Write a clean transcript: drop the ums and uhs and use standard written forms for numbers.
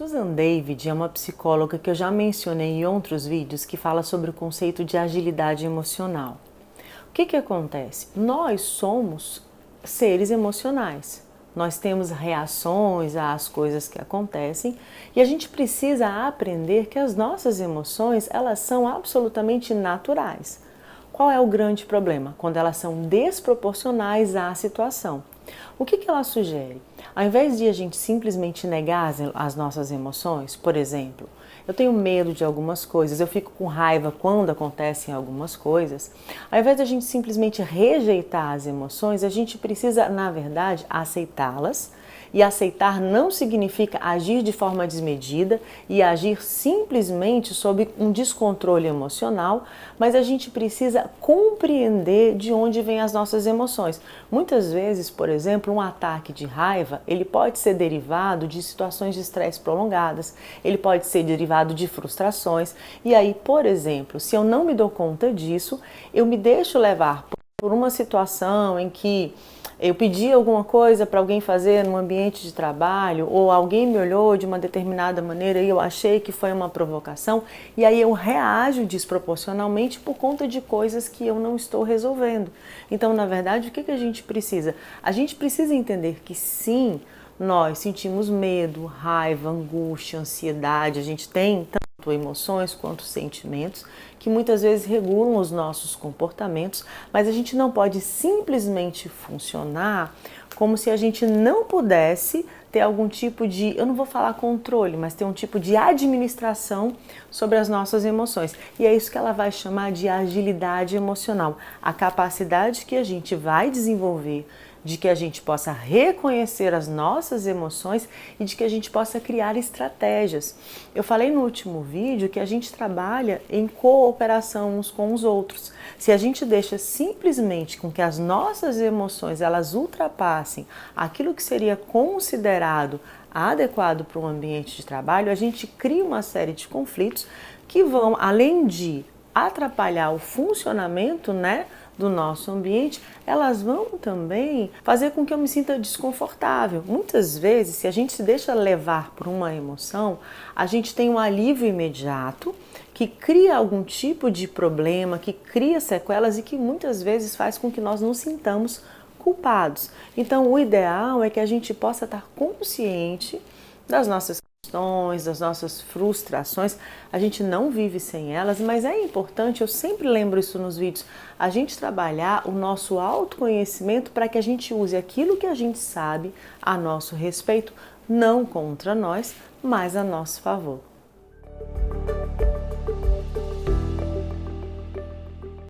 Susan David é uma psicóloga que eu já mencionei em outros vídeos que fala sobre o conceito de agilidade emocional. O que acontece? Nós somos seres emocionais. Nós temos reações às coisas que acontecem e a gente precisa aprender que as nossas emoções, elas são absolutamente naturais. Qual é o grande problema? Quando elas são desproporcionais à situação. O que ela sugere? Ao invés de a gente simplesmente negar as nossas emoções, por exemplo, eu tenho medo de algumas coisas, eu fico com raiva quando acontecem algumas coisas, ao invés de a gente simplesmente rejeitar as emoções, a gente precisa, na verdade, aceitá-las. E aceitar não significa agir de forma desmedida e agir simplesmente sob um descontrole emocional, mas a gente precisa compreender de onde vêm as nossas emoções. Muitas vezes, por exemplo, um ataque de raiva, ele pode ser derivado de situações de estresse prolongadas, ele pode ser derivado de frustrações. E aí, por exemplo, se eu não me dou conta disso, eu me deixo levar por uma situação em que eu pedi alguma coisa para alguém fazer no ambiente de trabalho, ou alguém me olhou de uma determinada maneira e eu achei que foi uma provocação, e aí eu reajo desproporcionalmente por conta de coisas que eu não estou resolvendo. Então, na verdade, o que a gente precisa? A gente precisa entender que sim, nós sentimos medo, raiva, angústia, ansiedade, a gente tem tanto emoções quanto sentimentos que muitas vezes regulam os nossos comportamentos, mas a gente não pode simplesmente funcionar como se a gente não pudesse ter algum tipo de, eu não vou falar controle, mas ter um tipo de administração sobre as nossas emoções. E é isso que ela vai chamar de agilidade emocional, a capacidade que a gente vai desenvolver de que a gente possa reconhecer as nossas emoções e de que a gente possa criar estratégias. Eu falei no último vídeo que a gente trabalha em cooperação uns com os outros. Se a gente deixa simplesmente com que as nossas emoções elas ultrapassem aquilo que seria considerado adequado para um ambiente de trabalho, a gente cria uma série de conflitos que vão, além de atrapalhar o funcionamento, do nosso ambiente, elas vão também fazer com que eu me sinta desconfortável. Muitas vezes, se a gente se deixa levar por uma emoção, a gente tem um alívio imediato que cria algum tipo de problema, que cria sequelas e que muitas vezes faz com que nós nos sintamos culpados. Então, o ideal é que a gente possa estar consciente das nossas das nossas frustrações, a gente não vive sem elas, mas é importante, eu sempre lembro isso nos vídeos, a gente trabalhar o nosso autoconhecimento para que a gente use aquilo que a gente sabe a nosso respeito, não contra nós, mas a nosso favor.